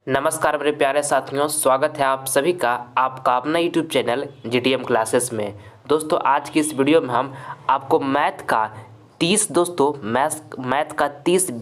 नमस्कार मेरे प्यारे साथियों, स्वागत है आप सभी का आपका अपना यूट्यूब चैनल जीटीएम क्लासेस में। दोस्तों आज की इस वीडियो में हम आपको मैथ का 30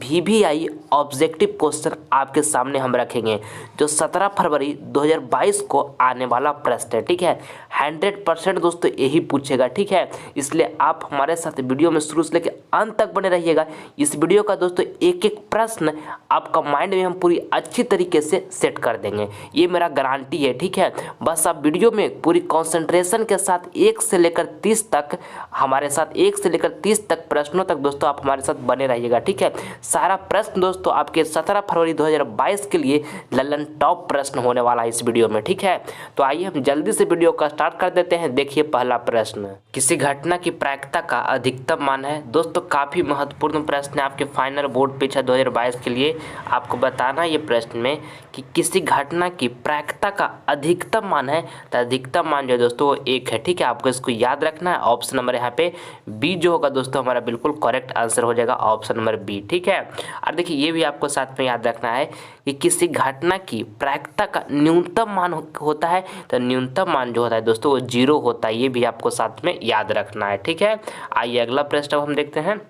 VVI ऑब्जेक्टिव क्वेश्चन आपके सामने हम रखेंगे जो 17 फरवरी 2022 को आने वाला प्रश्न है। ठीक है, 100% दोस्तों यही पूछेगा। ठीक है, इसलिए आप हमारे साथ वीडियो में शुरू से लेकर अंत तक बने रहिएगा। इस वीडियो का दोस्तों एक एक प्रश्न आपका माइंड में हम पूरी अच्छी तरीके से सेट कर देंगे, ये मेरा गारंटी है। ठीक है, बस आप वीडियो में पूरी कंसंट्रेशन के साथ 1 से लेकर 30 तक हमारे साथ 1 से लेकर 30 तक प्रश्नों तक दोस्तों आप हमारे साथ बने रहिएगा। ठीक है, सारा प्रश्न दोस्तों आपके 17 फरवरी 2022 के लिए ललन टॉप प्रश्न होने वाला है इस वीडियो में। ठीक है, तो आइए हम जल्दी से वीडियो का स्टार्ट कर देते हैं। देखिए पहला प्रश्न, किसी घटना की प्रायिकता का अधिकतम मान है। दोस्तों काफी महत्वपूर्ण प्रश्न है आपके फाइनल बोर्ड परीक्षा 2022 के लिए। आपको बताना ये प्रश्न में कि किसी घटना की प्रायिकता का अधिकतम मान है, तो अधिकतम मान जो है दोस्तों वो 1 है। ठीक है, आपको इसको याद रखना है। ऑप्शन नंबर यहाँ पे बी जो होगा दोस्तों हमारा बिल्कुल करेक्ट आंसर हो जाएगा, ऑप्शन नंबर बी। ठीक है, और देखिए ये भी आपको साथ में याद रखना है कि किसी घटना की प्रायिकता का न्यूनतम मान होता है, तो न्यूनतम मान जो होता है दोस्तों वो 0 होता है। ये भी आपको साथ में याद रखना है। ठीक है, आइए अगला प्रश्न अब हम देखते हैं।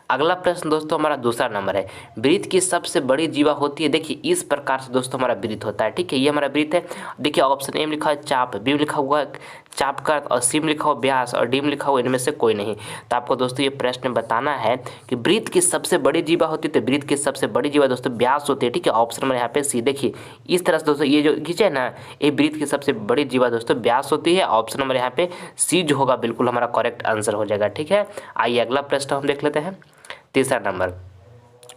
अगला प्रश्न दोस्तों हमारा दूसरा नंबर है, वृत्त की सबसे बड़ी जीवा होती है। देखिए इस प्रकार से दोस्तों हमारा वृत्त होता है। ठीक है, ये हमारा वृत्त है। देखिए ऑप्शन ए में लिखा है चाप, बी में लिखा हुआ चाप का, और सी में लिखा हुआ व्यास, और डी में लिखा हुआ इनमें से कोई नहीं। तो आपको दोस्तों ये प्रश्न बताना है कि वृत्त की सबसे बड़ी जीवा होती है, तो वृत्त की सबसे बड़ी जीवा दोस्तों व्यास होती है। ठीक है, ऑप्शन नंबर यहाँ पे सी। देखिए इस तरह से दोस्तों ये जो खींचे ना, ये वृत्त की सबसे बड़ी जीवा दोस्तों व्यास होती है। ऑप्शन नंबर यहाँ पे सी जो होगा बिल्कुल हमारा करेक्ट आंसर हो जाएगा। ठीक है, आइए अगला प्रश्न हम देख लेते हैं। तीसरा नंबर,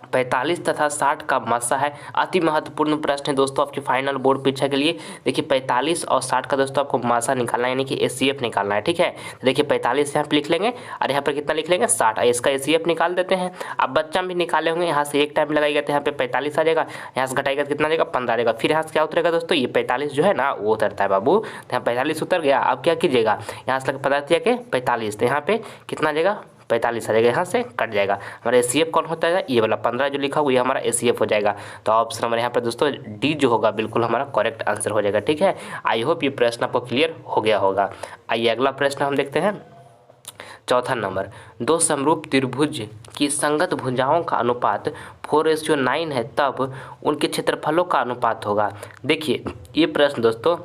45 तथा 60 का मस्सा है। अति महत्वपूर्ण प्रश्न है दोस्तों आपके फाइनल बोर्ड परीक्षा के लिए। देखिए 45 और 60 का दोस्तों आपको मस्सा निकालना है, यानी कि एचसीएफ निकालना है। ठीक है, तो देखिए 45 यहाँ पे लिख लेंगे और यहाँ पर कितना लिख लेंगे 60, इसका एचसीएफ निकाल देते हैं। अब बच्चा भी निकाले होंगे, यहाँ से एक टाइम लगाएगा तो यहाँ पे 45 आ जाएगा, यहाँ से घटाएगा कितना आ जाएगा 15 आ जाएगा। फिर यहाँ से क्या उतरेगा दोस्तों, ये 45 जो है ना वो उतरता है बाबू, तो यहाँ 45 उतर गया। अब क्या कीजिएगा, यहाँ से लगा 45, तो यहाँ पे कितना आ जाएगा 45 आ जाएगा, यहाँ से कट जाएगा। हमारा एचसीएफ कौन होता है, ये वाला 15 जो लिखा हुआ ये हमारा एचसीएफ हो जाएगा। तो ऑप्शन नंबर यहाँ पर दोस्तों डी जो होगा बिल्कुल हमारा करेक्ट आंसर हो जाएगा। ठीक है, आई होप ये प्रश्न आपको क्लियर हो गया होगा। आइए अगला प्रश्न हम देखते हैं। चौथा नंबर, दो समरूप त्रिभुज की संगत भुजाओं का अनुपात 4:9 है, तब उनके क्षेत्रफलों का अनुपात होगा। देखिए ये प्रश्न दोस्तों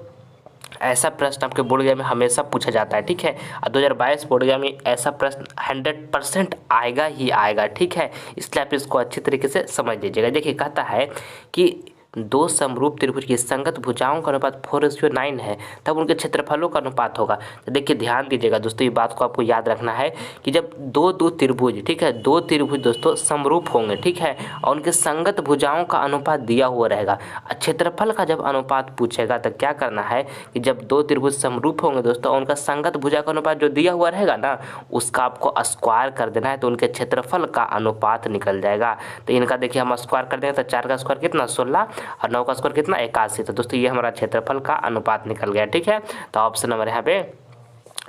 ऐसा प्रश्न आपके बोर्ड एग्जाम में हमेशा पूछा जाता है। ठीक है, और 2022 बोर्ड एग्जाम में ऐसा प्रश्न 100% आएगा ही आएगा। ठीक है, इसलिए आप इसको अच्छी तरीके से समझ लीजिएगा। देखिए कहता है कि दो समरूप त्रिभुज की संगत भुजाओं का अनुपात 4:9 है, तब उनके क्षेत्रफलों का अनुपात होगा। तो देखिए ध्यान दीजिएगा दोस्तों, ये बात को आपको याद रखना है कि जब दो त्रिभुज, ठीक है, दो त्रिभुज दोस्तों समरूप होंगे, ठीक है, और उनके संगत भुजाओं का अनुपात दिया हुआ रहेगा। क्षेत्रफल का जब अनुपात पूछेगा तो क्या करना है कि जब दो त्रिभुज समरूप होंगे दोस्तों, उनका संगत भुजा का अनुपात जो दिया हुआ रहेगा ना, उसका आपको स्क्वायर कर देना है, तो उनके क्षेत्रफल का अनुपात निकल जाएगा। तो इनका देखिए हम स्क्वायर कर देंगे तो 4 का स्क्वायर कितना 16 और 9 का स्क्वायर कितना 81। तो दोस्तों ये हमारा क्षेत्रफल का अनुपात निकल गया। ठीक है, तो ऑप्शन नंबर यहाँ पे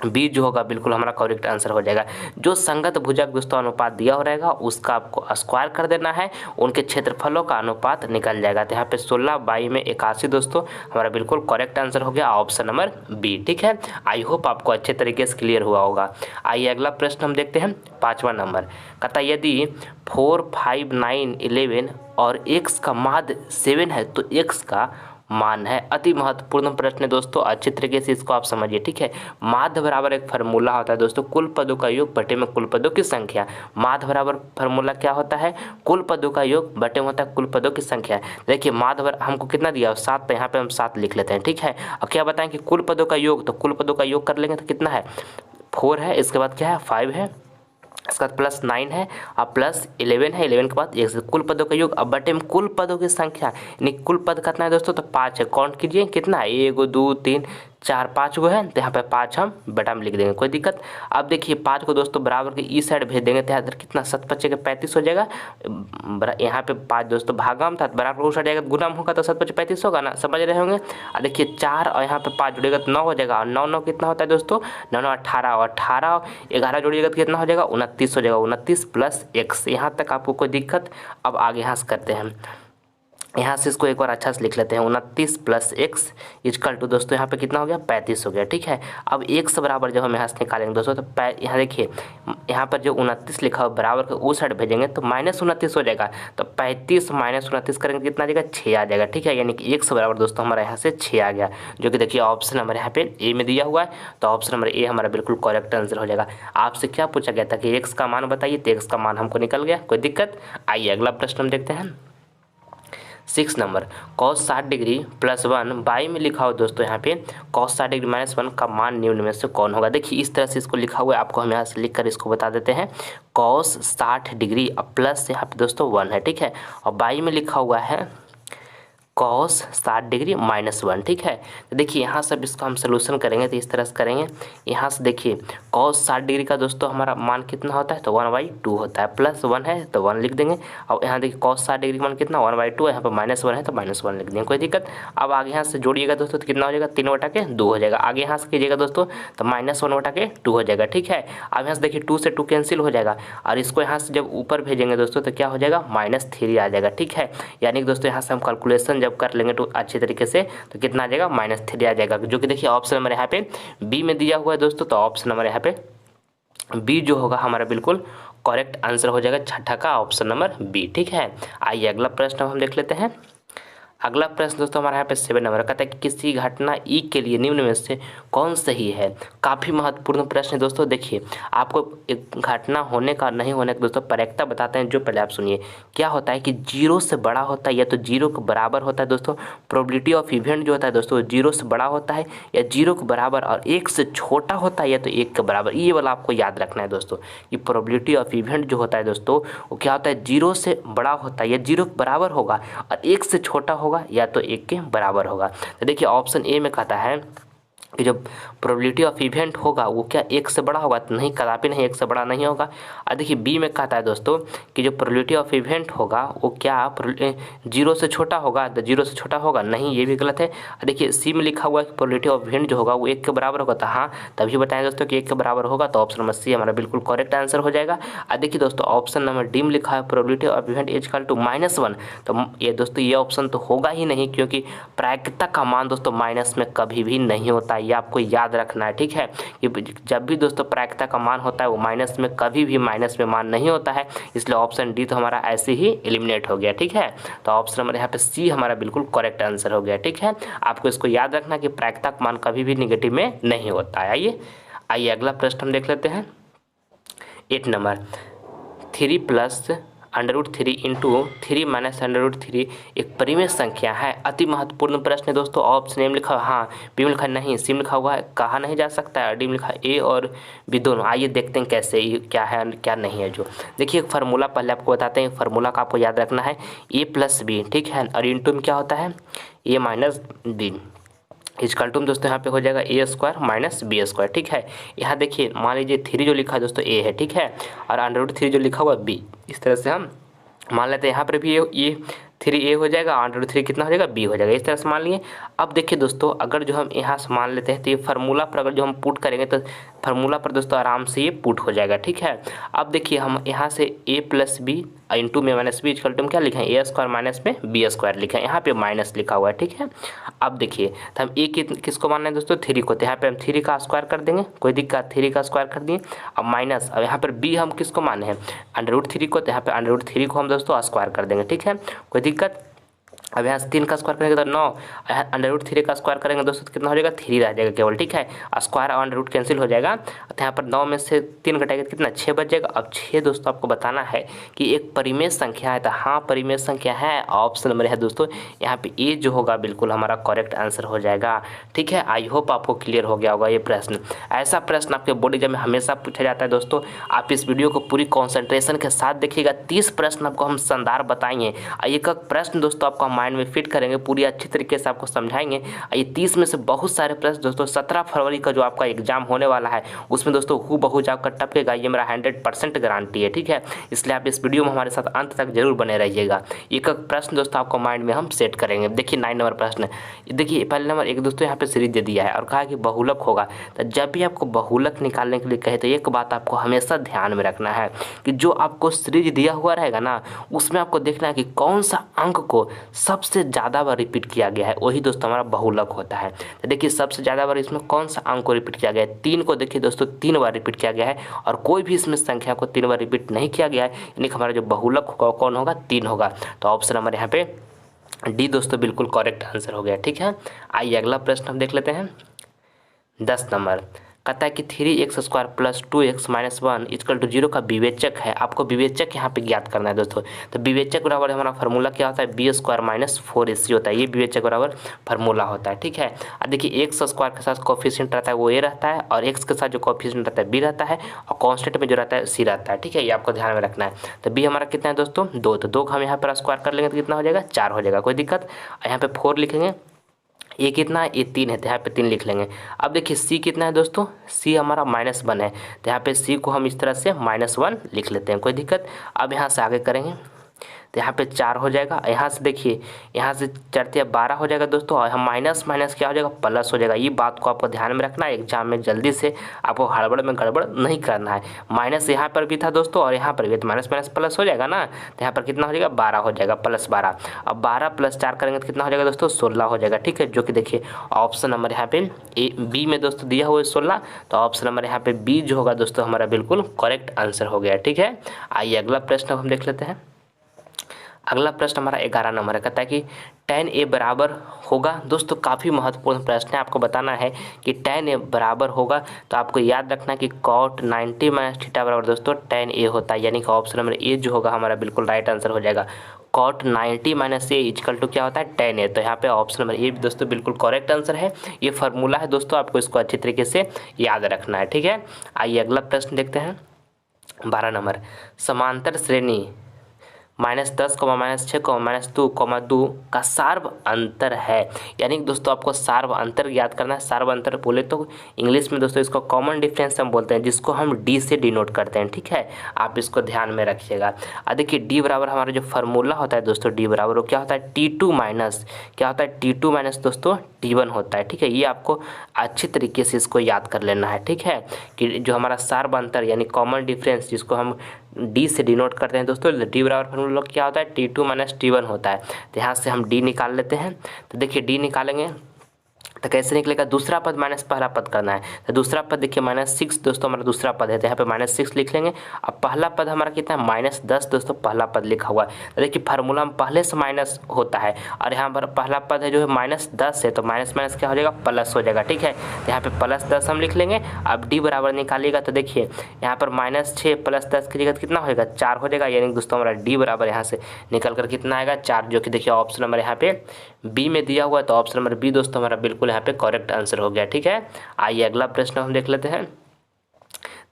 बी जो होगा बिल्कुल हमारा करेक्ट आंसर हो जाएगा। जो संगत भुजक दोस्तों अनुपात दिया हो रहेगा उसका आपको स्क्वायर कर देना है, उनके क्षेत्रफलों का अनुपात निकल जाएगा। तो यहाँ पे 16 22 में 81 दोस्तों हमारा बिल्कुल करेक्ट आंसर हो गया, ऑप्शन नंबर बी। ठीक है, आई होप आपको अच्छे तरीके से क्लियर हुआ होगा। आइए अगला प्रश्न हम देखते हैं। 5वां नंबर कहता यदि 4 5 9 11 और x का माध्य 7 है तो x का मान है। अति महत्वपूर्ण प्रश्न है दोस्तों, अच्छी तरीके से इसको आप समझिए। ठीक है, माध्य बराबर एक फार्मूला होता है दोस्तों, कुल पदों का योग बटे में कुल पदों की संख्या। माध्य बराबर फार्मूला क्या होता है, कुल पदों का योग बटे में होता है कुल पदों की संख्या। देखिए माध्य बराबर हमको कितना दिया 7, तो यहाँ पे हम 7 लिख लेते हैं। ठीक है, अब क्या बताएं कि कुल पदों का योग, तो कुल पदों का योग कर लेंगे तो कितना है 4 है, इसके बाद क्या है 5 है, इसका प्लस 9 है और प्लस 11 है, 11 के बाद एक से कुल पदों का योग। अब बटे में कुल पदों की संख्या, यानी कुल पद कितना है दोस्तों, तो 5 है। काउंट कीजिए कितना है 1 2 3 4 5 गो है, तो यहाँ पे 5 हम बटा में लिख देंगे, कोई दिक्कत। अब देखिए 5 को दोस्तों बराबर के इस साइड भेज देंगे तो यहाँ कितना 7 5 के 35 हो जाएगा। यहाँ पे 5 दोस्तों भागम था, बराबर उस साइड जाएगा गुणम होगा तो 7 5 35 होगा ना, समझ रहे होंगे। और देखिए 4 और यहाँ पे 5 जुड़ेगा तो 9 हो जाएगा, और 9 9 कितना होता है दोस्तों 9 9 18, और 18 11 जोड़िएगा तो कितना हो जाएगा 29 हो जाएगा, 29 प्लस x। यहाँ तक आपको कोई दिक्कत। अब आगे यहाँ से करते हैं। यहाँ से इसको एक बार अच्छा से लिख लेते हैं, 29 प्लस एक्स इजकल टू दोस्तों यहाँ पे कितना हो गया 35 हो गया। ठीक है, अब एक्स बराबर जब हम यहाँ से निकालेंगे दोस्तों तो यहाँ देखिए यहाँ पर जो 29 लिखा हो बराबर के उस साइड भेजेंगे तो -29 हो जाएगा, तो 35 - 29 करेंगे कितना आ जाएगा 6 आ जाएगा। ठीक है, यानी कि एक्स बराबर दोस्तों हमारा यहाँ से 6 आ गया, जो कि देखिए ऑप्शन नंबर यहाँ पे ए में दिया हुआ है, तो ऑप्शन नंबर ए हमारा बिल्कुल करेक्ट आंसर हो जाएगा। आपसे क्या पूछा गया था कि एक्स का मान बताइए, तो एक्स का मान हमको निकल गया, कोई दिक्कत। आइए अगला प्रश्न हम देखते हैं 6 number, cos 60 degree plus 1 by में लिखा हो दोस्तों यहाँ पे cos 60 डिग्री -1 का मान निम्न में से कौन होगा। देखिए इस तरह से इसको लिखा हुआ है, आपको हम यहाँ से लिख कर इसको बता देते हैं। cos 60 डिग्री अब प्लस यहाँ पे दोस्तों 1 है, ठीक है, और बाई में लिखा हुआ है cos 60 डिग्री -1। ठीक है, तो देखिए यहाँ से इसको हम सोल्यूशन करेंगे तो इस तरह से करेंगे। यहाँ से देखिए cos 60 डिग्री का दोस्तों हमारा मान कितना होता है, तो 1/2 होता है, प्लस 1 है तो 1 लिख देंगे। और यहाँ देखिए cos 60 डिग्री का मान कितना 1/2 है, यहाँ पर -1 है तो -1 लिख देंगे, कोई दिक्कत। अब आगे यहाँ से जोड़िएगा दोस्तों तो कितना हो जाएगा 3/2 हो जाएगा। आगे यहाँ से कीजिएगा दोस्तों तो -1/2 हो जाएगा। ठीक है, अब यहाँ से देखिए 2 से 2 कैंसिल हो जाएगा, और इसको यहाँ से जब ऊपर भेजेंगे दोस्तों तो क्या हो जाएगा -3 आ जाएगा। ठीक है, यानी कि दोस्तों यहाँ से हम कैलकुलेशन जब कर लेंगे तो अच्छे तरीके से तो कितना आ जाएगा -3 आ जाएगा, जो कि देखिए ऑप्शन नंबर यहाँ पे बी में दिया हुआ है दोस्तों, तो ऑप्शन नंबर यहाँ पे बी जो होगा हमारा बिल्कुल करेक्ट आंसर हो जाएगा, छठा का ऑप्शन नंबर बी। ठीक है, आइए अगला प्रश्न हम देख लेते हैं। अगला प्रश्न दोस्तों हमारे यहाँ पे 7 नंबर कहता है कि किसी घटना ई के लिए निम्न में से कौन सही है। काफ़ी महत्वपूर्ण प्रश्न है दोस्तों। देखिए आपको एक घटना होने का नहीं होने का दोस्तों प्रायिकता बताते हैं, जो पहले आप सुनिए। क्या होता है कि 0 से बड़ा होता है या तो 0 के बराबर होता है दोस्तों, प्रोबेबिलिटी ऑफ इवेंट जो होता है दोस्तों 0 से बड़ा होता है, या 0 के बराबर और 1 से छोटा होता है, या तो 1 के बराबर। ये वाला आपको याद रखना है दोस्तों कि प्रोबेबिलिटी ऑफ इवेंट जो होता है दोस्तों वो क्या होता है 0 से बड़ा होता है या 0 के बराबर होगा, और 1 से छोटा होगा या तो 1 के बराबर होगा। तो देखिए ऑप्शन ए में कहता है कि जो प्रोबेबिलिटी ऑफ इवेंट होगा वो क्या 1 से बड़ा होगा, तो नहीं, कदापि नहीं 1 से बड़ा नहीं होगा। और देखिए बी में कहता है दोस्तों कि जो प्रोबेबिलिटी ऑफ इवेंट होगा वो क्या 0 से छोटा होगा, तो 0 से छोटा होगा, नहीं, ये भी गलत है। देखिए सी में लिखा हुआ है कि प्रोबेबिलिटी ऑफ इवेंट जो होगा वो 1 के बराबर होगा, तो हाँ तभी बताएं दोस्तों कि 1 के बराबर होगा, तो ऑप्शन नंबर सी हमारा बिल्कुल करेक्ट आंसर हो जाएगा। और देखिए दोस्तों ऑप्शन नंबर डी में लिखा है probability of event equal to -1, तो ये दोस्तों ये ऑप्शन तो होगा ही नहीं, क्योंकि प्रायिकता का मान दोस्तों माइनस में कभी भी नहीं होता है, ये आपको याद रखना है। ठीक है, कि जब भी दोस्तों प्रायिकता का मान होता है वो माइनस में कभी भी माइनस में मान नहीं होता है, इसलिए ऑप्शन डी तो हमारा ऐसे ही एलिमिनेट हो गया। ठीक है, तो ऑप्शन नंबर यहाँ पे सी हमारा बिल्कुल करेक्ट आंसर हो गया। ठीक है, आपको इसको याद रखना कि प्रायिकता का मान कभी भी निगेटिव में नहीं होता है। आइए अगला प्रश्न हम देख लेते हैं 8 नंबर, 3 प्लस √3 इंटू 3 माइनस √3 एक परिमेय संख्या है। अति महत्वपूर्ण प्रश्न है दोस्तों। ऑप्शन ए में लिखा हाँ, बी में लिखा नहीं, सी में लिखा हुआ है कहा नहीं जा सकता है, डी में लिखा ए और बी दोनों। आइए देखते हैं कैसे क्या है क्या नहीं है। जो देखिए एक फार्मूला पहले आपको बताते हैं, फार्मूला का आपको याद रखना है ए प्लस बी। ठीक है, और इंटू में क्या होता है ए माइनस बी, इजकल टू दोस्तों यहाँ पे हो जाएगा a² माइनस b²। ठीक है, यहाँ देखिए मान लीजिए 3 जो लिखा है दोस्तों a है, ठीक है, और √3 जो लिखा हुआ b, इस तरह से हम मान लेते हैं। यहाँ पर भी ये 3a हो जाएगा, √3 कितना हो जाएगा b हो जाएगा, इस तरह से मान लिए। अब देखिए दोस्तों अगर जो हम यहाँ से मान लेते हैं तो ये फार्मूला पर अगर जो हम पुट करेंगे तो फार्मूला पर दोस्तों आराम से ये पुट हो जाएगा। ठीक है, अब देखिए हम यहाँ से a प्लस बी इंटू में माइनस बी इक्वल टू क्या लिखे हैं a² माइनस में b² लिखा है, यहाँ पे माइनस लिखा हुआ है। ठीक है, अब देखिए तो हम a किसको मानना है दोस्तों 3 को, तो यहाँ पे हम 3 का स्क्वायर कर देंगे, कोई दिक्कत, 3 का स्क्वायर कर दिए। अब माइनस, अब यहाँ पर b हम किसको माने हैं √3 को, तो यहाँ पे √3 को हम दोस्तों स्क्वायर कर देंगे। ठीक है, कोई दिक्कत। अब यहाँ से 3 का स्क्वायर करेंगे तो 9, √3 का स्क्वायर करेंगे दोस्तों तो कितना हो जाएगा 3 रह जाएगा केवल। ठीक है, स्क्वायर और √ कैंसिल हो जाएगा, तो यहाँ पर 9 में से 3 घटाएगा तो कितना 6 बच जाएगा। अब 6 दोस्तों आपको बताना है कि एक परिमेय संख्या है, तो हाँ परिमेय संख्या है, ऑप्शन नंबर है दोस्तों यहाँ पे ए जो होगा बिल्कुल हमारा करेक्ट आंसर हो जाएगा। ठीक है, आई होप आपको क्लियर हो गया होगा ये प्रश्न। ऐसा प्रश्न आपके बोर्ड एग्जाम में हमेशा पूछा जाता है दोस्तों। आप इस वीडियो को पूरी कॉन्सेंट्रेशन के साथ देखिएगा, 30 प्रश्न आपको हम शानदार बताएंगे, एक एक प्रश्न दोस्तों आपको माइंड में फिट करेंगे, पूरी अच्छी तरीके से आपको समझाएंगे। ये 30 में से बहुत सारे प्रश्न दोस्तों 17 फरवरी का जो आपका एग्जाम होने वाला है उसमें दोस्तों हूबहू आपका टपकेगा, ये मेरा 100% गारंटी है। ठीक है, इसलिए आप इस वीडियो में हमारे साथ अंत तक जरूर बने रहिएगा। एक एक प्रश्न दोस्तों आपको माइंड में हम सेट करेंगे। देखिए 9 नंबर प्रश्न, देखिए पहले नंबर एक दोस्तों यहाँ पे सीरीज दे दिया है और कहा कि बहुलक होगा, तो जब भी आपको बहुलक निकालने के लिए कहे तो एक बात आपको हमेशा ध्यान में रखना है कि जो आपको सीरीज दिया हुआ रहेगा ना उसमें आपको देखना है कि कौन सा अंक को सबसे ज़्यादा बार रिपीट किया गया है वही दोस्तों हमारा बहुलक होता है। तो देखिए सबसे ज़्यादा बार इसमें कौन सा अंक को रिपीट किया गया है, 3 को देखिए दोस्तों 3 बार रिपीट किया गया है, और कोई भी इसमें संख्या को 3 बार रिपीट नहीं किया गया है, यानी कि हमारा जो बहुलक होगा कौन होगा, 3 होगा। तो ऑप्शन हमारे यहाँ पे डी दोस्तों बिल्कुल करेक्ट आंसर हो गया। ठीक है, आइए अगला प्रश्न हम देख लेते हैं। 10 नंबर कहता है कि 3x² + 2x - 1 = 0 का विवेचक है। आपको विवेचक यहाँ पे ज्ञात करना है दोस्तों। तो विवेचक बराबर हमारा फार्मूला क्या होता है, b² - 4ac होता है। ये विवेचक बराबर फार्मूला होता है। ठीक है, अब देखिए x² के साथ कोफिशिएंट रहता है वो a रहता है, और x के साथ जो कोफिशिएंट रहता है b रहता है, और कांस्टेंट में जो रहता है c रहता है। ठीक है, ये आपको ध्यान में रखना है। तो b हमारा कितना है दोस्तों, 2। तो 2 का हम यहाँ पर स्क्वायर कर लेंगे तो कितना हो जाएगा, 4 हो जाएगा, कोई दिक्कत। यहाँ पे 4 लिखेंगे, ये कितना है, ये 3 है, तो यहाँ पे 3 लिख लेंगे। अब देखिए c कितना है दोस्तों, c हमारा -1 है, तो यहाँ पे c को हम इस तरह से -1 लिख लेते हैं, कोई दिक्कत। अब यहाँ से आगे करेंगे तो यहाँ पे 4 हो जाएगा। यहाँ से देखिए, यहाँ से 4 × 12 हो जाएगा दोस्तों, और हम माइनस माइनस क्या हो जाएगा, प्लस हो जाएगा। ये बात को आपको ध्यान में रखना है, एग्जाम में जल्दी से आपको हड़बड़ में गड़बड़ नहीं करना है। माइनस यहाँ पर भी था दोस्तों, और यहाँ पर भी, तो माइनस माइनस प्लस हो जाएगा ना, तो यहाँ पर कितना हो जाएगा, 12 हो जाएगा, +12। अब 12 + 4 करेंगे तो कितना हो जाएगा दोस्तों, 16 हो जाएगा। ठीक है, जो कि देखिए ऑप्शन नंबर यहाँ पे बी में दोस्तों दिया हुआ है 16, तो ऑप्शन नंबर यहाँ पे बी जो होगा दोस्तों हमारा बिल्कुल करेक्ट आंसर हो गया। ठीक है, आइए अगला प्रश्न हम देख लेते हैं। अगला प्रश्न हमारा 11 नंबर है, कहता है कि tan a बराबर होगा। दोस्तों काफ़ी महत्वपूर्ण प्रश्न है, आपको बताना है कि tan a बराबर होगा। तो आपको याद रखना है कि cot 90 - थीटा बराबर दोस्तों tan a होता है, यानी कि ऑप्शन नंबर ए जो होगा हमारा बिल्कुल राइट आंसर हो जाएगा। cot 90 - a = क्या होता है, tan a। तो यहाँ पे ऑप्शन नंबर ए दोस्तों बिल्कुल करेक्ट आंसर है। ये फार्मूला है दोस्तों, आपको इसको अच्छी तरीके से याद रखना है। ठीक है, आइए अगला प्रश्न देखते हैं। 12 नंबर, समांतर श्रेणी -10, -6, -2, -2 का सार्व अंतर है। यानी कि दोस्तों आपको सार्व अंतर ज्ञात करना है। सार्व अंतर बोले तो इंग्लिश में दोस्तों इसको कॉमन डिफरेंस हम बोलते हैं, जिसको हम डी से डिनोट करते हैं। ठीक है, आप इसको ध्यान में रखिएगा। अब देखिए डी बराबर हमारा जो फार्मूला होता है दोस्तों, डी बराबर वो क्या होता है, T2 माइनस क्या होता है, T2 माइनस दोस्तों T1 होता है। ठीक है, ये आपको अच्छी तरीके से इसको याद कर लेना है। ठीक है, कि जो हमारा सार्व अंतर यानी कॉमन डिफरेंस जिसको हम डी से डिनोट करते हैं दोस्तों, डी बराबर फार्मूला क्या होता है, T2 - T1 होता है। तो यहाँ से हम डी निकाल लेते हैं। तो देखिए डी निकालेंगे तो कैसे निकलेगा, दूसरा पद माइनस पहला पद करना है। तो दूसरा पद देखिए -6 दोस्तों हमारा दूसरा पद है, तो यहाँ पे -6 लिख लेंगे। अब पहला पद हमारा कितना है, -10 दोस्तों पहला पद लिखा हुआ है। तो देखिए फार्मूला में पहले से माइनस होता है, और यहाँ पर पहला पद है जो है -10 है, तो माइनस माइनस क्या हो जाएगा, प्लस हो जाएगा। ठीक है, तो यहाँ पे +10 हम लिख लेंगे। अब डी बराबर निकालिएगा तो देखिए यहाँ पर -6 + 10 की जगह कितना हो जाएगा, 4 हो जाएगा। यानी दोस्तों हमारा डी बराबर यहाँ से निकल कर कितना आएगा, 4, जो कि देखिए ऑप्शन नंबर यहाँ पे बी में दिया हुआ है। तो ऑप्शन नंबर बी दोस्तों हमारा बिल्कुल यहाँ पे करेक्ट आंसर हो गया। ठीक है, आइए अगला प्रश्न हम देख लेते हैं।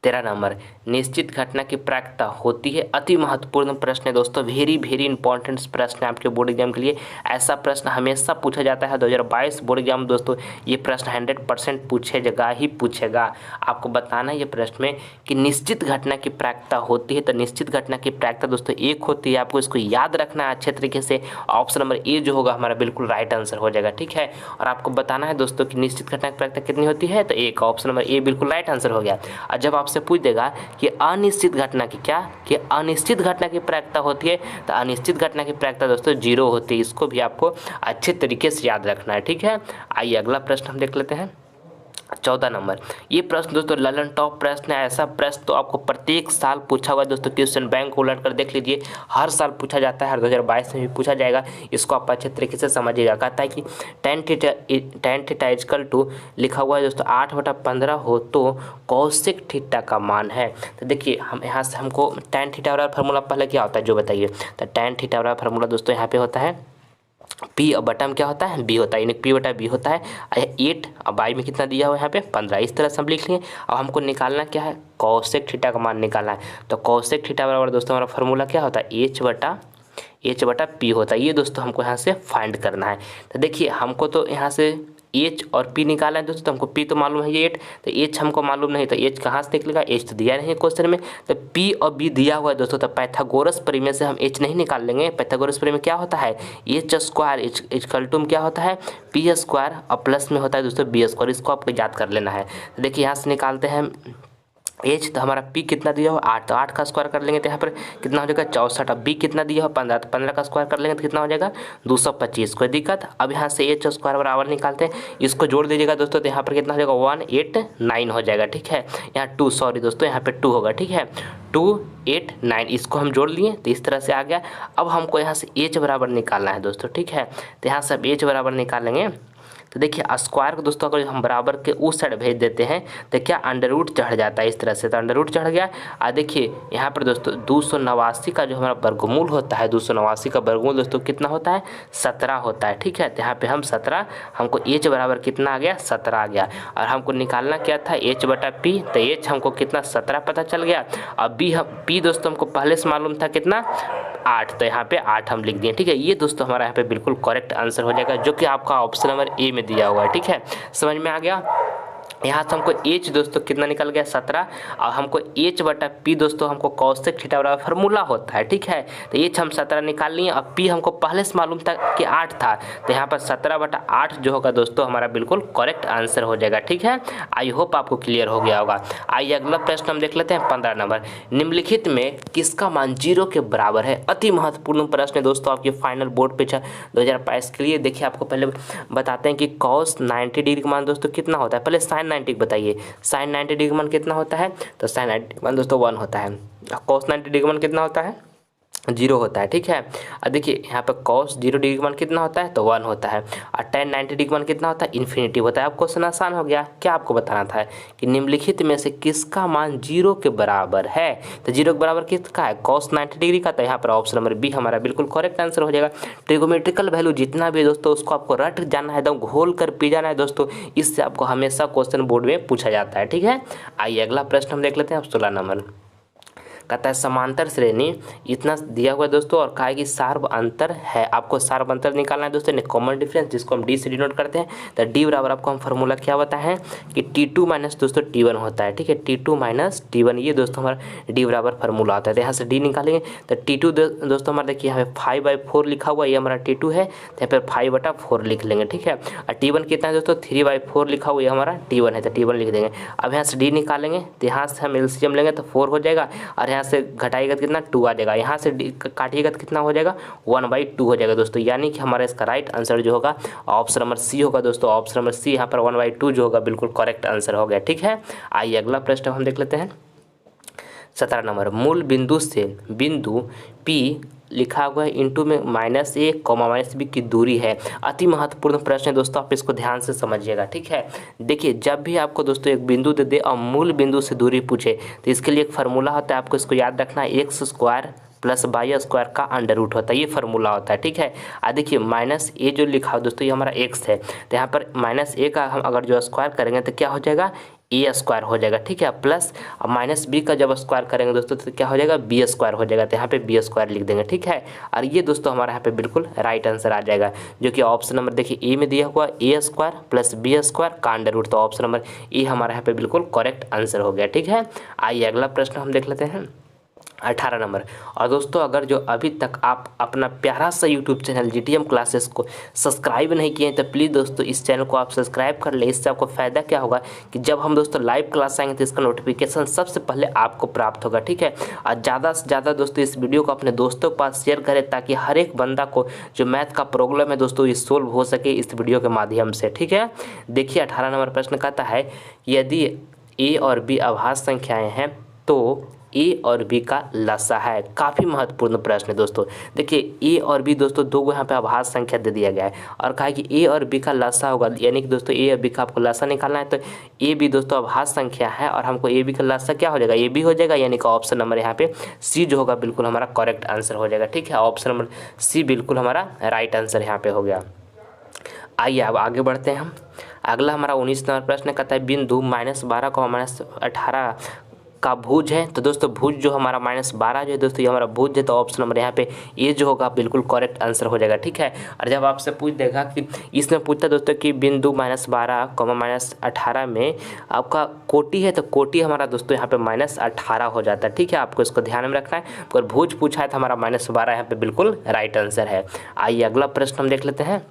13 नंबर, निश्चित घटना की प्रायिकता होती है। अति महत्वपूर्ण प्रश्न है दोस्तों, वेरी इंपॉर्टेंट प्रश्न है आपके बोर्ड एग्जाम के लिए। ऐसा प्रश्न हमेशा पूछा जाता है 2022 बोर्ड एग्जाम दोस्तों, ये प्रश्न 100% पूछेगा ही पूछेगा। आपको बताना है ये प्रश्न में कि निश्चित घटना की प्रायिकता होती है। तो निश्चित घटना की प्रायिकता दोस्तों 1 होती है, आपको इसको याद रखना है अच्छे तरीके से। ऑप्शन नंबर ए जो होगा हमारा बिल्कुल राइट आंसर हो जाएगा। ठीक है, और आपको बताना है दोस्तों कि निश्चित घटना की प्रायिकता कितनी होती है, तो 1, ऑप्शन नंबर ए बिल्कुल राइट आंसर हो गया। और जब आपसे पूछ देगा कि अनिश्चित घटना की क्या, कि अनिश्चित घटना की प्रायिकता होती है, तो अनिश्चित घटना की प्रायिकता दोस्तों 0 होती है। इसको भी आपको अच्छे तरीके से याद रखना है। ठीक है, आइए अगला प्रश्न हम देख लेते हैं। 14 नंबर, ये प्रश्न दोस्तों ललन टॉप प्रश्न है। ऐसा प्रश्न तो आपको प्रत्येक साल पूछा हुआ है दोस्तों, क्वेश्चन बैंक को उलट कर देख लीजिए, हर साल पूछा जाता है, हर 2022 में भी पूछा जाएगा। इसको आप अच्छे तरीके से समझिएगा। कहता है कि tan थीटा = लिखा हुआ है दोस्तों 8/15 हो तो कौशिक थीटा का मान है। तो देखिए हम यहाँ से हमको tan थीटा वाला फार्मूला पहले क्या होता है जो बताइए। तो tan थीटा वाला फार्मूला दोस्तों यहाँ पे होता है P और बटा में क्या होता है, B होता है, यानी P/B होता है। 8 और y में कितना दिया हुआ है यहाँ पे 15, इस तरह से हम लिख लेंगे। अब हमको निकालना क्या है, कौशिक थीटा का मान निकालना है। तो कौशिक थीटा बराबर दोस्तों हमारा फार्मूला क्या होता है, H/P होता है। ये दोस्तों हमको यहाँ से फाइंड करना है। तो देखिए हमको तो यहाँ से H और P निकाला है दोस्तों, तो हमको P तो मालूम है ये 8, तो H हमको मालूम नहीं, तो H कहाँ से निकलेगा, H तो दिया नहीं है क्वेश्चन में। तो P और B दिया हुआ है दोस्तों, तो पाइथागोरस प्रमेय से हम H नहीं निकाल लेंगे। पाइथागोरस प्रमेय में क्या होता है, H² में क्या होता है, P² और प्लस में होता है दोस्तों B²। इसको आपको याद कर लेना है। तो देखिए यहाँ से निकालते हैं एच तो हमारा पी कितना दिया हो 8, तो 8 का स्क्वायर कर लेंगे तो यहाँ पर कितना हो जाएगा 64। अब बी कितना दिया हो 15, तो 15 का स्क्वायर कर लेंगे तो कितना हो जाएगा 225। कोई दिक्कत? अब यहाँ से एच स्क्वायर बराबर निकालते हैं, इसको जोड़ दीजिएगा दोस्तों, तो यहाँ पर कितना हो जाएगा 189 हो जाएगा। ठीक है, यहाँ 2, सॉरी दोस्तों यहाँ पे 2 होगा। ठीक है, 289 इसको हम जोड़ लिए तो इस तरह से आ गया। अब हमको यहाँ से एच बराबर निकालना है दोस्तों। ठीक है, तो यहाँ से अब एच बराबर निकालेंगे तो देखिए स्क्वायर को दोस्तों अगर हम बराबर के उस साइड भेज देते हैं तो क्या अंडर रूट चढ़ जाता है इस तरह से, तो अंडर रूट चढ़ गया। और देखिए यहाँ पर दोस्तों 289 का जो हमारा वर्गमूल होता है, 289 का वर्गमूल दोस्तों कितना होता है 17 होता है। ठीक है, तो यहाँ पे हम 17, हमको एच बराबर कितना आ गया 17 आ गया। और हमको निकालना क्या था एच बटा पी, तो एच हमको कितना 17 पता चल गया। अब पी दोस्तों हमको पहले से मालूम था कितना 8, तो यहाँ पे 8 हम लिख दिए। ठीक है, ये दोस्तों हमारा यहाँ पे बिल्कुल करेक्ट आंसर हो जाएगा, जो कि आपका ऑप्शन नंबर ए में दिया हुआ है। ठीक है, समझ में आ गया। यहाँ से हमको एच दोस्तों कितना निकल गया 17, और हमको एच बटा पी दोस्तों हमको कॉसेक थीटा बराबर फार्मूला होता है। ठीक है, तो एच हम 17 निकाल लिए, और पी हमको पहले से मालूम था कि 8 था, तो यहाँ पर 17 बटा 8 जो होगा दोस्तों हमारा बिल्कुल करेक्ट आंसर हो जाएगा। ठीक है, आई होप आपको क्लियर हो गया होगा। आइए अगला प्रश्न हम देख लेते हैं 15 नंबर। निम्नलिखित में किसका मान 0 के बराबर है? अति महत्वपूर्ण प्रश्न है दोस्तों, आपके फाइनल बोर्ड पे 2022 के लिए। देखिए आपको पहले बताते हैं कि cos 90 डिग्री का मान दोस्तों कितना होता है, पहले sin 90 बताइए। sin 90 डिग्री का मान कितना होता है, तो sin 90 का मान दोस्तों 1 होता है। cos 90 डिग्री का मान कितना होता है 0 होता है। ठीक है, और देखिए यहाँ पर cos 0 डिग्री का मान कितना होता है, तो 1 होता है। और tan 90 डिग्री का मान कितना होता है, इन्फिनिटी होता है। अब क्वेश्चन आसान हो गया, क्या आपको बताना था कि निम्नलिखित में से किसका मान 0 के बराबर है, तो 0 के बराबर किसका है cos 90 डिग्री का, तो यहाँ पर ऑप्शन नंबर बी हमारा बिल्कुल करेक्ट आंसर हो जाएगा। ट्रिगोमेट्रिकल वैल्यू जितना भी है दोस्तों उसको आपको रट जाना है, एकदम घोल कर पी जाना है दोस्तों, इससे आपको हमेशा क्वेश्चन बोर्ड में पूछा जाता है। ठीक है, आइए अगला प्रश्न हम देख लेते हैं। अब 16 नंबर कहता है समांतर श्रेणी इतना दिया हुआ है दोस्तों, और कहा है कि सार्व अंतर है, आपको सार्व अंतर निकालना है दोस्तों, कॉमन डिफरेंस जिसको हम डी से डिनोट करते हैं। तो डी बराबर आपको हम फार्मूला क्या बताए हैं कि T2 माइनस दोस्तों T1 होता है। ठीक है, T2 माइनस T1 ये दोस्तों हमारा डी बराबर फार्मूला आता है। तो यहाँ से डी निकालेंगे तो T2 दोस्तों हमारा देखिए यहाँ पे 5/4 लिखा हुआ है, ये हमारा T2 है, तो यहाँ पर 5/4 लिख लेंगे। ठीक है, और T1 कितना है दोस्तों 3/4 लिखा हुआ है, हमारा T1 है, तो T1 लिख देंगे। अब यहाँ से डी निकालेंगे तो यहाँ से हम एलसीएम लेंगे तो 4 हो जाएगा, और यहाँ से घटाइएगा तो कितना 2 आ जाएगा, यहाँ से काटिएगा तो कितना हो जाएगा 1/2 हो जाएगा दोस्तों। यानी कि हमारा इसका राइट आंसर जो होगा ऑप्शन नंबर सी होगा दोस्तों। ऑप्शन नंबर सी यहाँ पर 1/2 जो होगा बिल्कुल करेक्ट आंसर हो गया। ठीक है, आइए अगला प्रश्न हम देख लेते हैं 17 नंबर। मूल बिंदु से बिंदु P लिखा हुआ है इंटू में -a, -b की दूरी है। अति महत्वपूर्ण प्रश्न है दोस्तों, आप इसको ध्यान से समझिएगा। ठीक है, देखिए जब भी आपको दोस्तों एक बिंदु दे दे और मूल बिंदु से दूरी पूछे तो इसके लिए एक फार्मूला होता है, आपको इसको याद रखना है, x² प्लस y स्क्वायर का अंडर रूट होता है, ये फार्मूला होता है। ठीक है, देखिए -a जो लिखा हो दोस्तों ये हमारा x है, तो यहाँ पर -a का हम अगर जो स्क्वायर करेंगे तो क्या हो जाएगा ए स्क्वायर हो जाएगा। ठीक है, प्लस -b का जब स्क्वायर करेंगे दोस्तों तो क्या हो जाएगा b स्क्वायर हो जाएगा, तो यहाँ पे b स्क्वायर लिख देंगे। ठीक है, और ये दोस्तों हमारा यहाँ पे बिल्कुल राइट आंसर आ जाएगा, जो कि ऑप्शन नंबर देखिए ए में दिया हुआ a square plus b square का अंडर रूट, तो ऑप्शन नंबर ए हमारा यहाँ पे बिल्कुल करेक्ट आंसर हो गया। ठीक है, आइए अगला प्रश्न हम देख लेते हैं 18 नंबर। और दोस्तों अगर जो अभी तक आप अपना प्यारा सा यूट्यूब चैनल GTM क्लासेस को सब्सक्राइब नहीं किए हैं तो प्लीज़ दोस्तों इस चैनल को आप सब्सक्राइब कर ले। इससे आपको फ़ायदा क्या होगा कि जब हम दोस्तों लाइव क्लास आएंगे तो इसका नोटिफिकेशन सबसे पहले आपको प्राप्त होगा। ठीक है, और ज़्यादा से ज़्यादा दोस्तों इस वीडियो को अपने दोस्तों के पास शेयर करें ताकि हर एक बंदा को जो मैथ का प्रॉब्लम है दोस्तों ये सोल्व हो सके इस वीडियो के माध्यम से। ठीक है, देखिए 18 नंबर प्रश्न कहता है यदि a और b अभाज्य संख्याएँ हैं तो ए और बी का लसा है। काफ़ी महत्वपूर्ण प्रश्न है दोस्तों। देखिए ए और बी दोस्तों दो यहाँ पे अभाज्य संख्या दे दिया गया है और कहा कि ए और बी का लसा होगा, यानी कि दोस्तों ए और बी का आपको लसा निकालना है। तो ए बी दोस्तों अभाज्य संख्या है और हमको ए बी का लसा क्या हो जाएगा, ए बी हो जाएगा, यानी कि ऑप्शन नंबर यहाँ पे सी जो होगा बिल्कुल हमारा करेक्ट आंसर हो जाएगा। ठीक है, ऑप्शन नंबर सी बिल्कुल हमारा राइट आंसर यहाँ पे हो गया। आइए अब आगे बढ़ते हैं हम। अगला हमारा 19 नंबर प्रश्न कहता है बिंदु -12 को -18 का भुज है। तो दोस्तों भुज जो हमारा -12 जो है दोस्तों ये हमारा भुज है, तो ऑप्शन नंबर यहाँ पे ए जो होगा बिल्कुल करेक्ट आंसर हो जाएगा। ठीक है, और जब आपसे पूछ देगा कि इसमें पूछता दोस्तों कि बिंदु -12 -18 में आपका कोटि है, तो कोटि हमारा दोस्तों यहाँ पे -18 हो जाता है। ठीक है, आपको इसको ध्यान में रखना है। अगर भुज पूछा है तो हमारा -12 यहाँ पे बिल्कुल राइट आंसर है। आइए अगला प्रश्न हम देख लेते हैं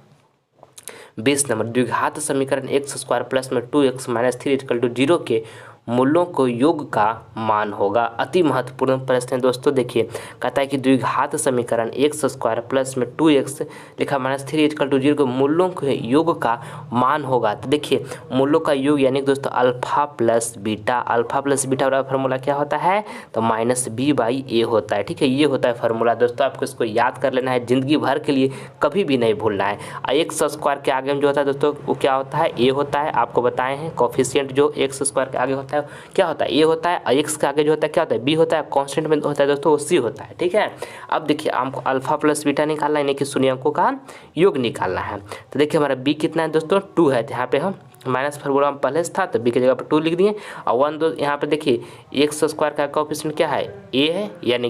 20 नंबर। द्विघात समीकरण x² प्लस में 2x - 3 = 0 के मूलों को योग का मान होगा। अति महत्वपूर्ण प्रश्न है दोस्तों। देखिए कहता है कि द्विघात समीकरण एक्स स्क्वायर प्लस में 2x लिखा -3 इक्वल टू 0 के मूलों के योग का मान होगा। तो देखिए मूलों का योग यानी दोस्तों अल्फा प्लस बीटा बराबर फार्मूला क्या होता है, तो -b/a होता है। ठीक है, ये होता है फार्मूला दोस्तों, आपको इसको याद कर लेना है जिंदगी भर के लिए, कभी भी नहीं भूलना है। एक्स स्क्वायर के आगे में जो होता है दोस्तों वो क्या होता है, a होता है। आपको बताए हैं कोफिशिएंट जो एक्स स्क्वायर के आगे होता है क्या होता है, a होता है, और एक्स के आगे जो होता है क्या होता है, b होता है, कांस्टेंट में होता है दोस्तों वो c होता है। ठीक है, अब देखिए हमको अल्फा प्लस बीटा निकालना है, यानी कि शून्य अंकों का योग निकालना है। तो देखिए हमारा b कितना है दोस्तों, 2 है। तो यहाँ पे हम माइनस फार्मूला में पहले से था तो b की जगह पर 2 लिख दिए, और 1 2 यहाँ पे देखिए एक्स स्क्वायर का कोएफिशिएंट क्या है, a है, यानी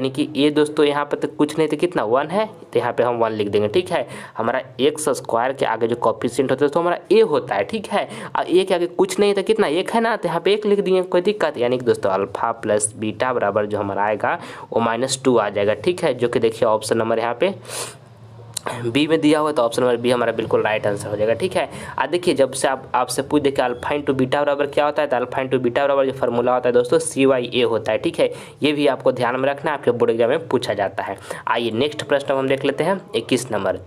कि a दोस्तों यहाँ पे तो कुछ नहीं तो कितना 1 है, तो यहाँ पे हम 1 लिख देंगे। ठीक है, हमारा एक्स स्क्वायर के आगे जो कोएफिशिएंट होता है तो हमारा a होता है। ठीक है, और a के आगे कुछ नहीं तो कितना 1 है ना, तो यहाँ पे 1 लिख दिए, कोई दिक्कत, यानी कि दोस्तों अल्फा प्लस बीटा बराबर जो हमारा आएगा वो -2 आ जाएगा। ठीक है, जो कि देखिए ऑप्शन नंबर यहाँ पे बी में दिया हुआ, तो ऑप्शन नंबर बी हमारा बिल्कुल राइट आंसर हो जाएगा। ठीक है, देखिए जब से आपसे पूछ देखिए अल्फा इंटू बीटा बराबर क्या होता है, तो अल्फा इंटू बीटा बराबर जो फार्मूला होता है दोस्तों CYA होता है। ठीक है, ये भी आपको ध्यान में रखना है, आपके बोर्ड एग्जाम में पूछा जाता है। आइए नेक्स्ट प्रश्न हम देख लेते हैं 21 नंबर।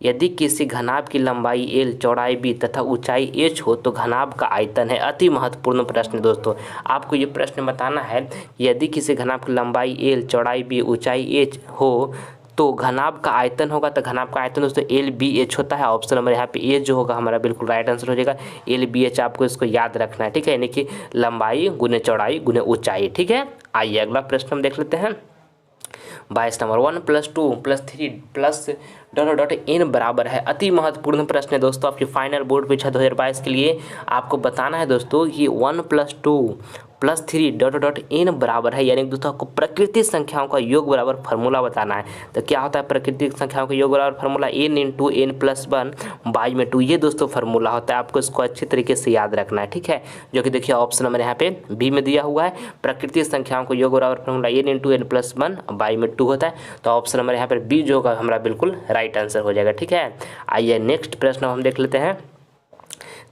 यदि किसी घनाभ की लंबाई l, चौड़ाई b तथा ऊंचाई h हो तो घनाभ का आयतन है। अति महत्वपूर्ण प्रश्न दोस्तों, आपको ये प्रश्न बताना है, यदि किसी घनाभ की लंबाई l, चौड़ाई b, ऊंचाई h हो तो घनाभ का आयतन होगा। तो घनाभ का आयतन दोस्तों LBH होता है। ऑप्शन नंबर यहाँ पे ए जो होगा हमारा बिल्कुल राइट आंसर हो जाएगा। LBH आपको इसको याद रखना है। ठीक है, यानी कि लंबाई गुने चौड़ाई गुने ऊंचाई। ठीक है, आइए अगला प्रश्न हम देख लेते हैं 22 नंबर। 1 + 2 + 3 + n बराबर है। अति महत्वपूर्ण प्रश्न है दोस्तों, आपकी फाइनल बोर्ड परीक्षा 2022 के लिए आपको बताना है दोस्तों कि 1 + 2 + 3 n बराबर है, यानी दोस्तों आपको प्राकृतिक संख्याओं का योग बराबर फार्मूला बताना है। तो क्या होता है प्राकृतिक संख्याओं का योग बराबर फार्मूला, n × n + 1/2। ये दोस्तों फार्मूला होता है, आपको इसको अच्छी तरीके से याद रखना है। ठीक है, जो कि देखिए ऑप्शन नंबर यहाँ पे बी में दिया हुआ है, प्राकृतिक संख्याओं का योग बराबर फार्मूला n × n + 1/2 होता है। तो ऑप्शन नंबर यहाँ पर बी जो होगा हमारा बिल्कुल राइट आंसर हो जाएगा। ठीक है, आइए नेक्स्ट प्रश्न हम देख लेते हैं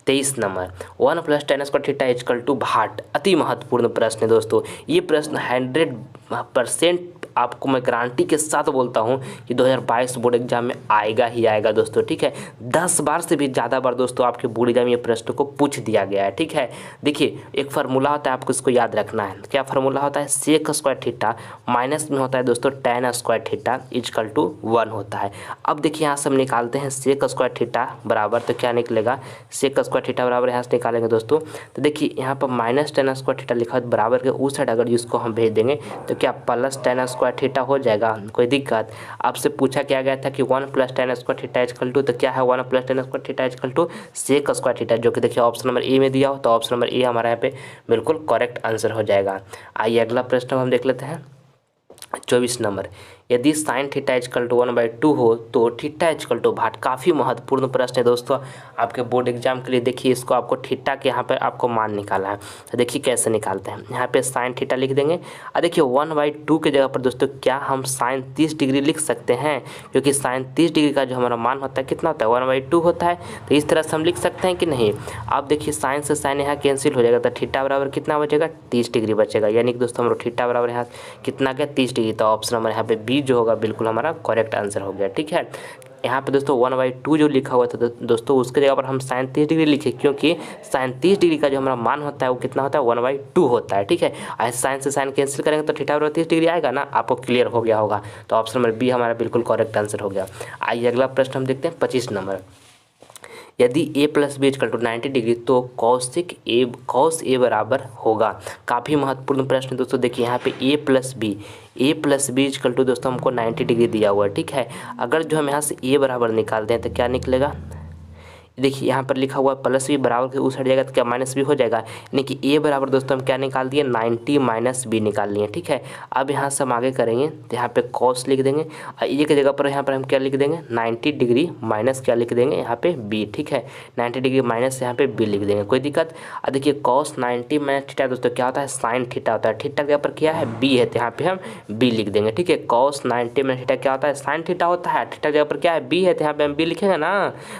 23 नंबर। 1 + tan² θ = भाट। अति महत्वपूर्ण प्रश्न है दोस्तों, ये प्रश्न 100% आपको मैं गारंटी के साथ बोलता हूँ कि 2022 बोर्ड एग्जाम में आएगा ही आएगा दोस्तों। ठीक है, 10 बार से भी ज़्यादा बार दोस्तों आपके बोर्ड एग्जाम में ये प्रश्न को पूछ दिया गया है। ठीक है, देखिए एक फार्मूला होता है, आपको इसको याद रखना है। क्या फार्मूला होता है, sec² θ माइनस में होता है दोस्तों tan² θ = 1 होता है। अब देखिए यहाँ से हम निकालते हैं sec² θ बराबर, तो क्या निकलेगा, sec² θ बराबर यहाँ से निकालेंगे दोस्तों। तो देखिए यहाँ पर -tan² θ लिखा है बराबर के उस साइड अगर इसको हम भेज देंगे तो क्या +tan² θ हो जाएगा, कोई दिक्कत। आपसे पूछा क्या गया था कि 1 + tan² θ = तो क्या है 1 + tan² θ = sec² θ, जो कि देखिए ऑप्शन नंबर ए में दिया हो, तो ऑप्शन नंबर ए हमारा यहाँ पे बिल्कुल करेक्ट आंसर हो जाएगा। आइए अगला प्रश्न हम देख लेते हैं 24 नंबर। यदि sin θ = 1/2 हो तो θ = भाट। काफ़ी महत्वपूर्ण प्रश्न है दोस्तों आपके बोर्ड एग्जाम के लिए। देखिए इसको आपको थीटा के यहाँ पर आपको मान निकालना है, तो देखिए कैसे निकालते हैं। यहाँ पे sin θ लिख देंगे, और देखिए 1/2 के जगह पर दोस्तों क्या हम sin 30 डिग्री लिख सकते हैं, क्योंकि sin 30 डिग्री का जो हमारा मान होता है कितना होता है 1/2 होता है। तो इस तरह से हम लिख सकते हैं कि नहीं। आप देखिए साइन से साइन यहाँ कैंसिल हो जाएगा, तो थीटा बराबर कितना बचेगा 30 डिग्री बचेगा, यानी कि दोस्तों हमारा थीटा बराबर यहाँ कितना गया 30 डिग्री। तो ऑप्शन नंबर यहाँ पे बी जो होगा बिल्कुल हमारा करेक्ट आंसर हो गया। ठीक है, यहाँ पे दोस्तों 1/2 जो लिखा हुआ था दोस्तों उसके जगह पर हम sin 30 डिग्री लिखे, क्योंकि sin 30 डिग्री का जो हमारा मान होता है वो कितना होता है 1/2 होता है। ठीक है, ऐसे साइन से साइन कैंसिल करेंगे तो थीटा बराबर 30 डिग्री आएगा ना, आपको क्लियर हो गया होगा। तो ऑप्शन नंबर बी हमारा बिल्कुल करेक्ट आंसर हो गया। आइए अगला प्रश्न हम देखते हैं 25 नंबर। यदि a + b = 90 डिग्री तो cos a बराबर होगा। काफ़ी महत्वपूर्ण प्रश्न दोस्तों। देखिए यहाँ पे a + b = दोस्तों हमको 90 डिग्री दिया हुआ है। ठीक है, अगर जो हम यहाँ से a बराबर निकालते हैं तो क्या निकलेगा, देखिए यहाँ पर लिखा हुआ प्लस b बराबर के उस हट जाएगा तो क्या माइनस b हो जाएगा, यानी कि a बराबर दोस्तों हम क्या निकाल दिए 90 - b निकाल लिए। ठीक है, अब यहाँ से हम आगे करेंगे तो यहाँ पे cos लिख देंगे, और a की जगह पर यहाँ पर हम क्या लिख देंगे 90 डिग्री माइनस क्या लिख देंगे यहाँ पे b। ठीक है, 90 डिग्री माइनस यहाँ पे b लिख देंगे, कोई दिक्कत। और देखिए cos 90 - थीटा दोस्तों क्या होता है sin थीटा होता है, थीटा के जगह पर क्या है b है तो यहाँ पे हम b लिख देंगे। ठीक है, cos 90 - थीटा क्या होता है sin थीटा होता है, थीटा की जगह पर क्या है b है तो यहाँ पे हम b लिखेंगे ना।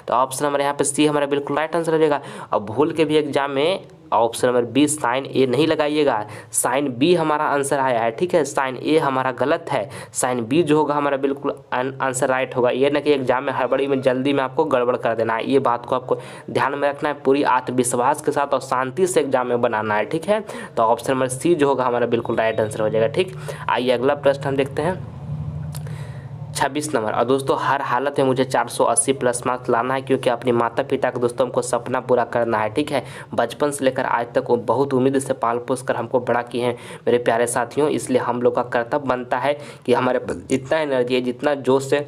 तो ऑप्शन नंबर यहाँ पे सी हमारा बिल्कुल राइट आंसर हो जाएगा। और भूल के भी एग्जाम में ऑप्शन नंबर बी साइन ए नहीं लगाइएगा, साइन बी हमारा आंसर आया है, ठीक है। साइन ए हमारा गलत है, साइन बी जो होगा हमारा बिल्कुल आंसर राइट होगा। ये ना कि एग्जाम में हड़बड़ी में जल्दी में आपको गड़बड़ कर देना है, ये बात को आपको ध्यान में रखना है, पूरी आत्मविश्वास के साथ और शांति से एग्जाम में बनाना है, ठीक है। तो ऑप्शन नंबर सी जो होगा हमारा बिल्कुल राइट आंसर हो जाएगा, ठीक। आइए अगला प्रश्न हम देखते हैं 26 नंबर। और दोस्तों हर हालत में मुझे 480 प्लस मार्क्स लाना है, क्योंकि अपने माता पिता का दोस्तों हमको सपना पूरा करना है, ठीक है। बचपन से लेकर आज तक वो बहुत उम्मीद से पाल पोस कर हमको बड़ा किए हैं मेरे प्यारे साथियों, इसलिए हम लोग का कर्तव्य बनता है कि हमारे इतना एनर्जी है, जितना जोश से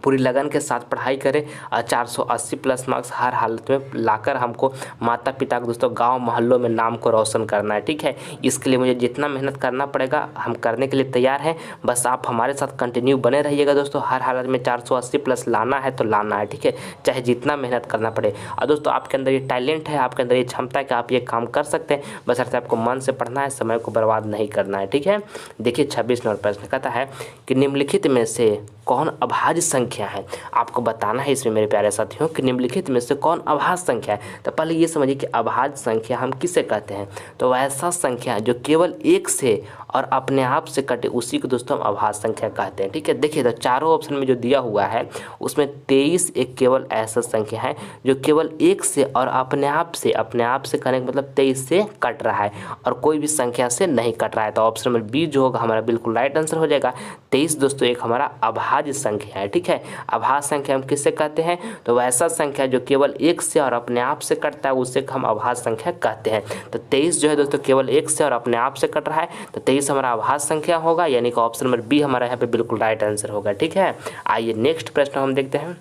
पूरी लगन के साथ पढ़ाई करें और 480 प्लस मार्क्स हर हालत में लाकर हमको माता पिता के दोस्तों गांव मोहल्लों में नाम को रोशन करना है, ठीक है। इसके लिए मुझे जितना मेहनत करना पड़ेगा हम करने के लिए तैयार हैं, बस आप हमारे साथ कंटिन्यू बने रहिएगा दोस्तों। हर हालत में 480 प्लस लाना है तो लाना है, ठीक है, चाहे जितना मेहनत करना पड़े। और दोस्तों आपके अंदर ये टैलेंट है, आपके अंदर ये क्षमता है कि आप ये काम कर सकते हैं, बस ऐसे आपको मन से पढ़ना है, समय को बर्बाद नहीं करना है, ठीक है। देखिए 26 नंबर प्रश्न कहता है कि निम्नलिखित में से कौन अभाज्य संख्या है। आपको बताना है इसमें मेरे प्यारे साथियों कि निम्नलिखित में से कौन अभाज्य संख्या है। तो पहले ये समझिए कि अभाज्य संख्या हम किसे कहते हैं, तो वैसा संख्या जो केवल एक से और अपने आप से कटे उसी को दोस्तों हम अभाज्य संख्या कहते हैं, ठीक है। देखिए तो चारों ऑप्शन में जो दिया हुआ है उसमें 23 एक केवल ऐसा संख्या है जो केवल एक से और अपने आप से कहने का मतलब 23 से कट रहा है और कोई भी संख्या से नहीं कट रहा है। तो ऑप्शन नंबर बी जो होगा हमारा बिल्कुल राइट आंसर हो जाएगा। 23 दोस्तों एक हमारा अभाज्य संख्या है, ठीक है। अभाज्य संख्या हम किससे कहते हैं, तो वैसा संख्या जो केवल एक से और अपने आप से कटता है उसे हम अभाज्य संख्या कहते हैं। तो 23 जो है दोस्तों केवल एक से और अपने आप से कट रहा है, तो 23 हमारा अभाज्य संख्या होगा, यानी कि ऑप्शन नंबर बी हमारा यहाँ पे बिल्कुल राइट आंसर होगा, ठीक है। आइए नेक्स्ट प्रश्न हम देखते हैं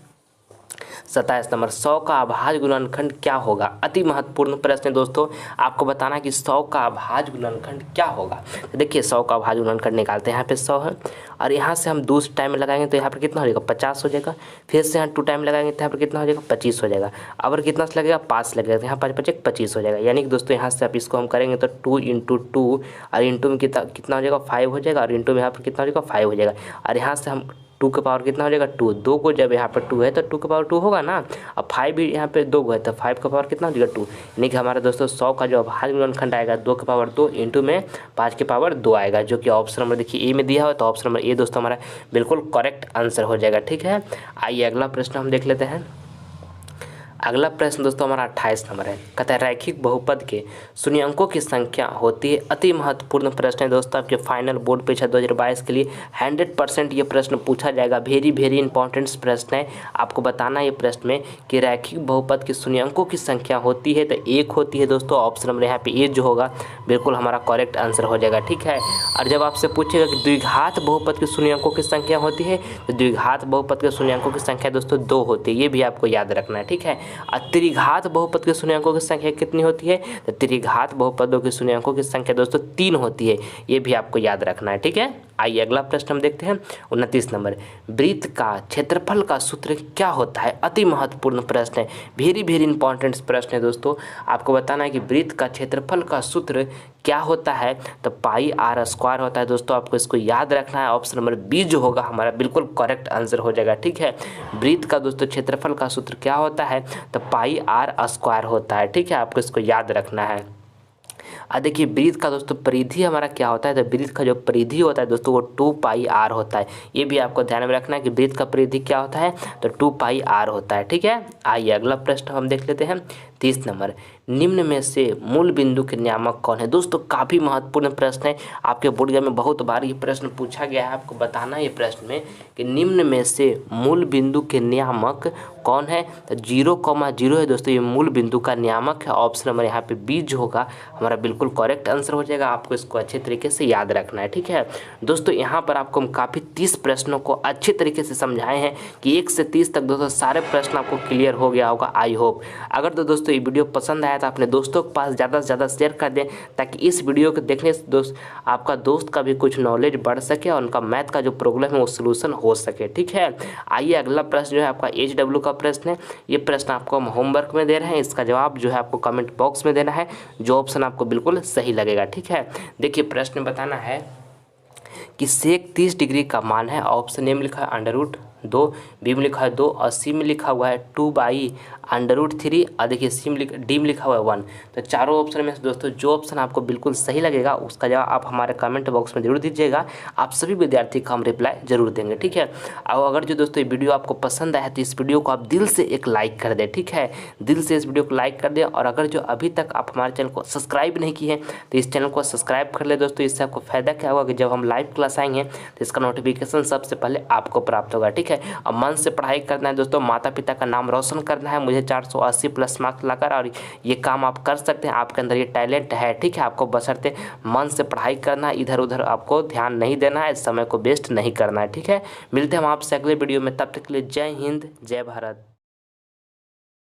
27 नंबर। 100 का अभाज्य गुणनखंड क्या होगा। अति महत्वपूर्ण प्रश्न है दोस्तों, आपको बताना है कि 100 का अभाज्य गुणनखंड क्या होगा। तो देखिए 100 का अभाज्य गुणनखंड निकालते हैं, यहाँ पे 100 है और यहाँ से हम दूसरे टाइम में लगाएंगे तो यहाँ पर कितना हो जाएगा 50 हो जाएगा, फिर से यहाँ 2 टाइम लगाएंगे तो यहाँ पर कितना हो जाएगा 25 हो जाएगा, अगर कितना से लगेगा 5 लगेगा तो यहाँ 5 5 25 हो जाएगा। यानी कि दोस्तों यहाँ से आप इसको हम करेंगे तो 2 × 2 और इंटू में कितना हो जाएगा 5 हो जाएगा और इंटू में यहाँ पर कितना हो जाएगा 5 हो जाएगा और यहाँ से हम 2 के पावर कितना हो जाएगा 2, 2 को जब यहाँ पर 2 है तो 2 के पावर 2 होगा ना, अब 5 भी यहाँ पे 2 है तो 5 का पावर कितना हो जाएगा 2, यानी कि हमारे दोस्तों 100 का जो अभाज्य गुणनखंड आएगा 2 के पावर 2 इंटू में 5 के पावर 2 आएगा, जो कि ऑप्शन नंबर देखिए ए में दिया हुआ है। तो ऑप्शन नंबर ए दोस्तों हमारा बिल्कुल करेक्ट आंसर हो जाएगा, ठीक है। आइए अगला प्रश्न हम देख लेते हैं। अगला प्रश्न दोस्तों हमारा 28 नंबर है, कहता है रैखिक बहुपद के शून्यंकों की संख्या होती है। अति महत्वपूर्ण प्रश्न है दोस्तों, आपके फाइनल बोर्ड परीक्षा 2022 के लिए 100% ये प्रश्न पूछा जाएगा। वेरी इंपॉर्टेंट प्रश्न है। आपको बताना है ये प्रश्न में कि रैखिक बहुपद के शून्यंकों की संख्या होती है तो 1 होती है दोस्तों। ऑप्शन नंबर यहाँ पे ए जो होगा बिल्कुल हमारा करेक्ट आंसर हो जाएगा, ठीक है। और जब आपसे पूछेगा कि द्विघात बहुपद के शून्यंकों की संख्या होती है तो द्विघात बहुपद के शून्यंकों की संख्या दोस्तों 2 होती है, ये भी आपको याद रखना है, ठीक है। त्रिघात बहुपद के शून्यंकों की संख्या कितनी होती है, तो त्रिघात बहुपदों के शून्यंकों की संख्या दोस्तों 3 होती है, ये भी आपको याद रखना है, ठीक है। आइए अगला प्रश्न हम देखते हैं 29 नंबर। वृत्त का क्षेत्रफल का सूत्र क्या होता है। अति महत्वपूर्ण प्रश्न है, वेरी इंपॉर्टेंट प्रश्न है दोस्तों। आपको बताना है कि वृत्त का क्षेत्रफल का सूत्र क्या होता है, तो πr² होता है दोस्तों। आपको इसको याद रखना है। ऑप्शन नंबर बी जो होगा हमारा बिल्कुल करेक्ट आंसर हो जाएगा, ठीक है। वृत्त का दोस्तों क्षेत्रफल का सूत्र क्या होता है, तो πr² होता है, ठीक है। आपको इसको याद रखना है। देखिए वृत्त का दोस्तों परिधि हमारा क्या होता है, तो वृत्त का जो परिधि होता है दोस्तों वो 2πr होता है। ये भी आपको ध्यान में रखना है कि वृत्त का परिधि क्या होता है, तो 2πr होता है, ठीक है। आइए अगला प्रश्न हम देख लेते हैं 30 नंबर। निम्न में से मूल बिंदु के नियामक कौन है। दोस्तों काफ़ी महत्वपूर्ण प्रश्न है, आपके बोर्ड एग्जाम में बहुत बार ये प्रश्न पूछा गया है। आपको बताना है ये प्रश्न में कि निम्न में से मूल बिंदु के नियामक कौन है, तो 0,0 है दोस्तों, ये मूल बिंदु का नियामक है। ऑप्शन नंबर यहाँ पे बी जो होगा हमारा बिल्कुल करेक्ट आंसर हो जाएगा। आपको इसको अच्छे तरीके से याद रखना है, ठीक है दोस्तों। यहाँ पर आपको हम काफ़ी 30 प्रश्नों को अच्छे तरीके से समझाए हैं कि 1 से 30 तक दोस्तों सारे प्रश्न आपको क्लियर हो गया होगा, आई होप। अगर तो दोस्तों ये वीडियो पसंद आया तो अपने दोस्तों के पास ज़्यादा से ज़्यादा शेयर कर दें, ताकि इस वीडियो को देखने से दोस्त आपका दोस्त का भी कुछ नॉलेज बढ़ सके और उनका मैथ का जो प्रॉब्लम है वो सोल्यूशन हो सके, ठीक है। आइए अगला प्रश्न जो है आपका HW का प्रश्न है। ये प्रश्न आपको हम होमवर्क में दे रहे हैं, इसका जवाब जो है आपको कमेंट बॉक्स में देना है, जो ऑप्शन आपको बिल्कुल सही लगेगा, ठीक है। देखिए प्रश्न बताना है कि सेक 30 डिग्री का मान है। ऑप्शन ए में लिखा है √2, बी में लिखा है 2 और सी में लिखा हुआ है 2/, √3 और देखिए डी में लिखा हुआ है 1। तो चारों ऑप्शन में से दोस्तों जो ऑप्शन आपको बिल्कुल सही लगेगा उसका जवाब आप हमारे कमेंट बॉक्स में जरूर दीजिएगा। आप सभी विद्यार्थी का हम रिप्लाई जरूर देंगे, ठीक है। और अगर जो दोस्तों ये वीडियो आपको पसंद आया तो इस वीडियो को आप दिल से एक लाइक कर दें, ठीक है। दिल से इस वीडियो को लाइक कर दें। और अगर जो अभी तक आप हमारे चैनल को सब्सक्राइब नहीं किए हैं तो इस चैनल को सब्सक्राइब कर ले दोस्तों। इससे आपको फ़ायदा क्या होगा कि जब हम लाइव क्लास आएंगे तो इसका नोटिफिकेशन सबसे पहले आपको प्राप्त होगा, ठीक है। और मन से पढ़ाई करना है दोस्तों, माता पिता का नाम रोशन करना है मुझे 480 प्लस मार्क्स लाकर, और ये काम आप कर सकते हैं। आपके अंदर ये टैलेंट है, ठीक है। आपको बशर्ते मन से पढ़ाई करना है, इधर उधर आपको ध्यान नहीं देना है, समय को वेस्ट नहीं करना है, ठीक है। मिलते हैं हम आपसे अगले वीडियो में, तब तक के लिए जय हिंद जय भारत।